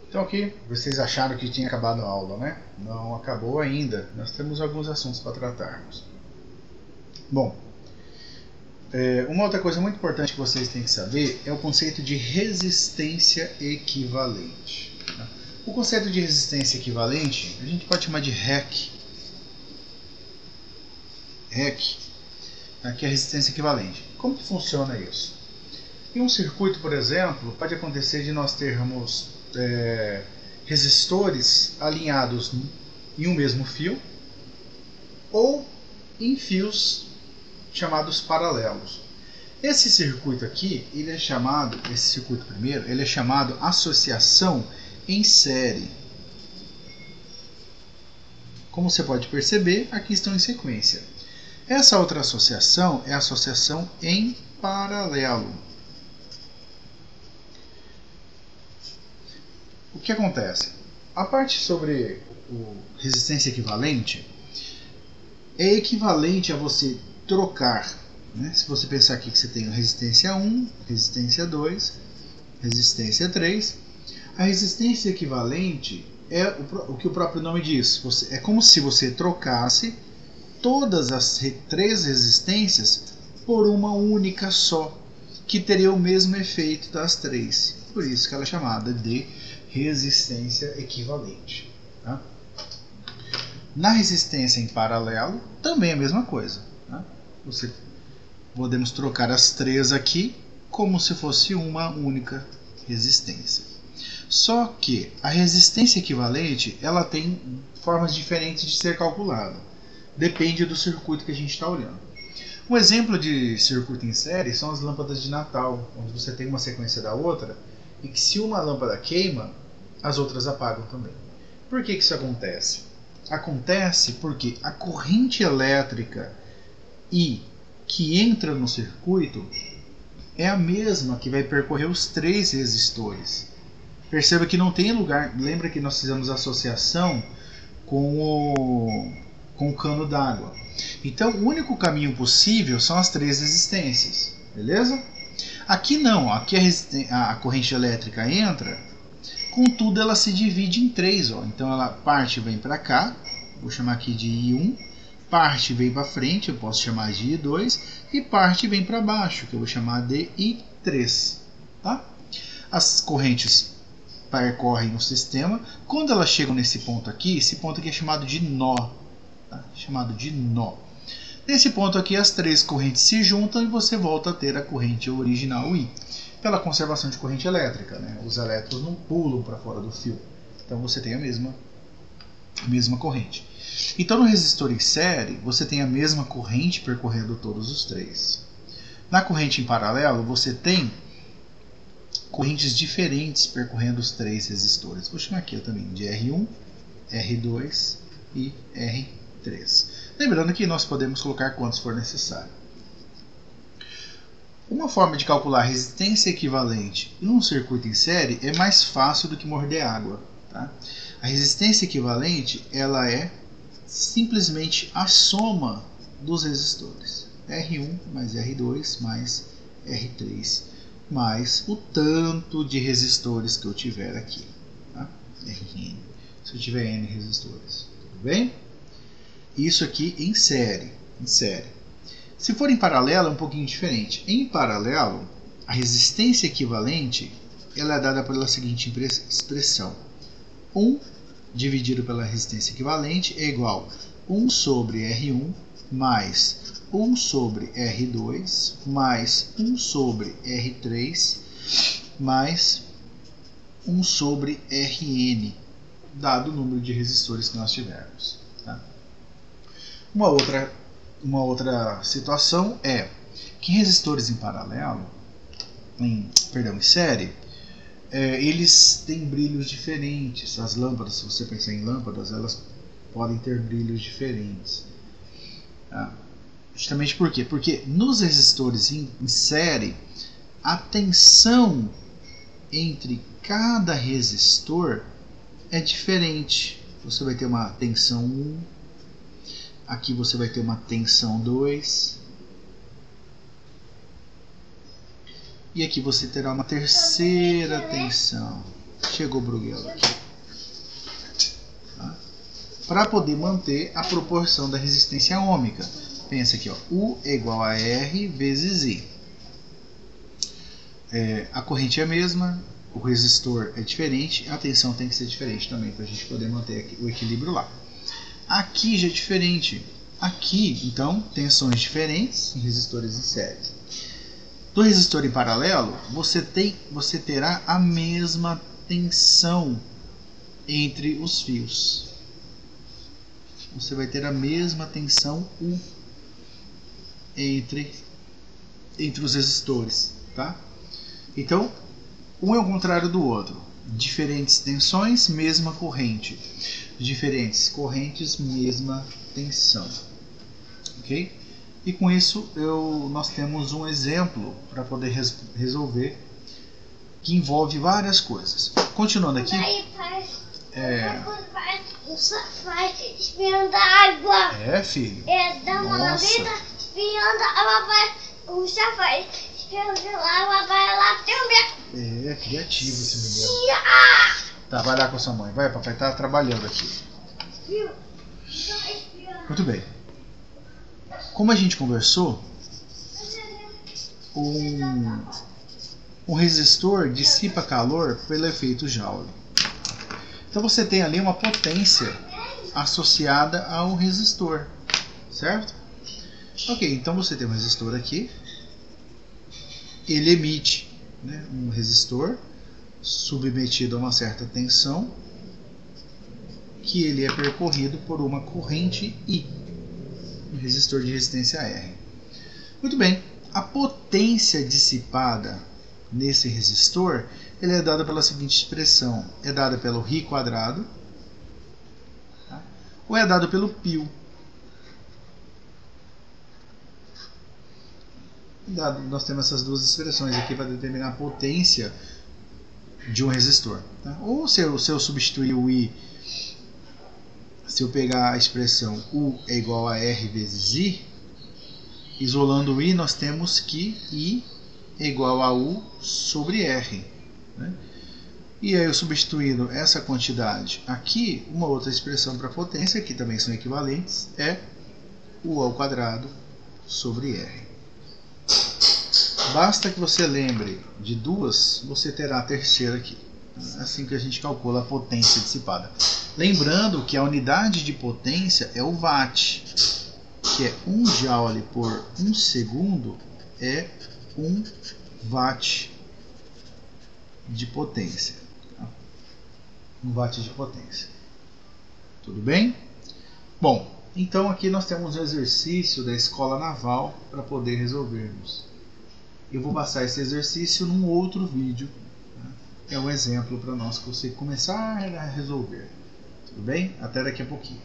Então aqui, vocês acharam que tinha acabado a aula, né? Não acabou ainda. Nós temos alguns assuntos para tratarmos. Bom, uma outra coisa muito importante que vocês têm que saber é o conceito de resistência equivalente. O conceito de resistência equivalente a gente pode chamar de REC. REC, aqui é a resistência equivalente. Como que funciona isso? Em um circuito, por exemplo, pode acontecer de nós termos resistores alinhados em um mesmo fio ou em fios chamados paralelos. Esse circuito aqui, esse circuito primeiro, ele é chamado associação em série. Como você pode perceber, aqui estão em sequência. Essa outra associação é a associação em paralelo. O que acontece? A parte sobre resistência equivalente é equivalente a você trocar, né? Se você pensar aqui que você tem a resistência 1, resistência 2, resistência 3, a resistência equivalente é o que o próprio nome diz. É como se você trocasse todas as três resistências por uma única só, que teria o mesmo efeito das três. Por isso que ela é chamada de resistência equivalente. Tá? Na resistência em paralelo, também é a mesma coisa. Tá? Podemos trocar as três aqui como se fosse uma única resistência. Só que a resistência equivalente ela tem formas diferentes de ser calculada. Depende do circuito que a gente está olhando. Um exemplo de circuito em série são as lâmpadas de Natal, onde você tem uma sequência da outra e que se uma lâmpada queima, as outras apagam também. Por que isso acontece? Acontece porque a corrente elétrica que entra no circuito é a mesma que vai percorrer os três resistores. Perceba que não tem lugar. Lembra que nós fizemos associação com o cano d'água. Então o único caminho possível são as três resistências. Beleza? Aqui não. Aqui a corrente elétrica entra, contudo ela se divide em três. Ó. Então ela parte vem para cá. Vou chamar aqui de I1. Parte vem para frente, eu posso chamar de I2. E parte vem para baixo, que eu vou chamar de I3. Tá? As correntes percorrem o sistema. Quando elas chegam nesse ponto aqui é chamado de nó. Tá? Chamado de nó. Nesse ponto aqui as três correntes se juntam e você volta a ter a corrente original I. Pela conservação de corrente elétrica, né? Os elétrons não pulam para fora do fio. Então você tem a mesma corrente. Então no resistor em série você tem a mesma corrente percorrendo todos os três. Na corrente em paralelo você tem correntes diferentes percorrendo os três resistores. Vou chamar aqui também de R1, R2 e R3. Lembrando que nós podemos colocar quantos for necessário. Uma forma de calcular resistência equivalente em um circuito em série é mais fácil do que morder água. Tá? A resistência equivalente ela é simplesmente a soma dos resistores. R1 mais R2 mais R3 mais o tanto de resistores que eu tiver aqui. Tá? Rn, se eu tiver N resistores. Tudo bem? Isso aqui em série. Se for em paralelo é um pouquinho diferente. Em paralelo, a resistência equivalente ela é dada pela seguinte expressão. 1 dividido pela resistência equivalente é igual a 1 sobre R1 mais 1 sobre R2 mais 1 sobre R3 mais 1 sobre Rn, dado o número de resistores que nós tivermos. Tá? Uma outra situação é que resistores em paralelo, em série, eles têm brilhos diferentes. As lâmpadas, se você pensar em lâmpadas, elas podem ter brilhos diferentes. Tá? Justamente por quê? Porque nos resistores em série, a tensão entre cada resistor é diferente. Você vai ter uma tensão 1, aqui você vai ter uma tensão 2, e aqui você terá uma terceira tensão. chegou o Brughello aqui. Tá? Para poder manter a proporção da resistência ômica. Pensa aqui, ó, U é igual a R vezes I. A corrente é a mesma, o resistor é diferente, a tensão tem que ser diferente também, para a gente poder manter aqui o equilíbrio lá. Aqui já é diferente. Aqui, então, tensões diferentes em resistores em série. Do resistor em paralelo, você terá a mesma tensão entre os fios. Você vai ter a mesma tensão U entre os resistores, tá? Então, um é o contrário do outro. Diferentes tensões, mesma corrente. Diferentes correntes, mesma tensão. Ok? E com isso nós temos um exemplo para poder resolver que envolve várias coisas. Continuando aqui. Vai espirrando água. É, filho. Dá uma lambida, espirrando a papai. O chafai espirrando água, vai lá também. É criativo esse menino. Tá, vai lá com a sua mãe. Vai, papai tá trabalhando aqui. Muito bem. Como a gente conversou, um resistor dissipa calor pelo efeito Joule. Então você tem ali uma potência associada ao resistor, certo? Ok, então você tem um resistor aqui, ele emite, né, um resistor submetido a uma certa tensão, que ele é percorrido por uma corrente I, um resistor de resistência R. Muito bem, a potência dissipada nesse resistor, ele é dada pela seguinte expressão, é dada pelo ρ², tá? Ou é dado pelo π. Nós temos essas duas expressões aqui para determinar a potência de um resistor. Tá? Ou se eu substituir o I, se eu pegar a expressão U é igual a R vezes I, isolando o I, nós temos que I é igual a U sobre R. Né? E aí, eu substituindo essa quantidade aqui, uma outra expressão para potência, que também são equivalentes, é U ao quadrado sobre R. Basta que você lembre de duas, você terá a terceira aqui. É assim que a gente calcula a potência dissipada. Lembrando que a unidade de potência é o watt, que é 1 joule por 1 segundo, é 1 watt de potência. 1 watt de potência. Tudo bem? Bom, então aqui nós temos um exercício da Escola Naval para poder resolvermos. Eu vou passar esse exercício num outro vídeo. É um exemplo para nós que você começar a resolver. Tudo bem? Até daqui a pouquinho.